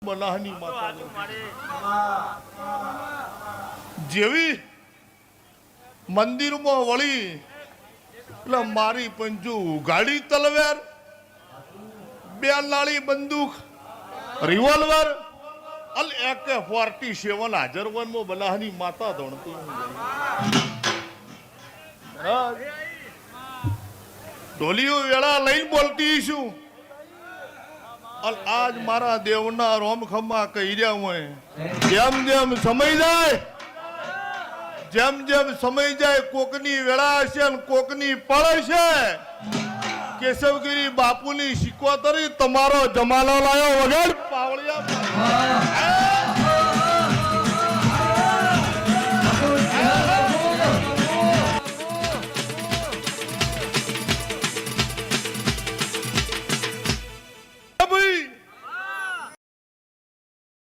બનાહની માતા જેવી મંદિરમાં વળી એટલે મારી પંજુ ગાડી તલવાર બે લાળી બંદૂક રિવોલ્વર અલ AK-47 હાજર વનમાં બનાહની માતા ધણતી ઢોલીઓ વેળા લઈને બોલતી છું આજ મારા દેવના રોમખમા કહી રહ્યા હોય જેમ જેમ સમય જાય કોકની વેળા હશે ને કોકની પળ છે કેશવગીરી બાપુની શીખવતરી તમારો જમાલો લાયો વગર પાવળિયા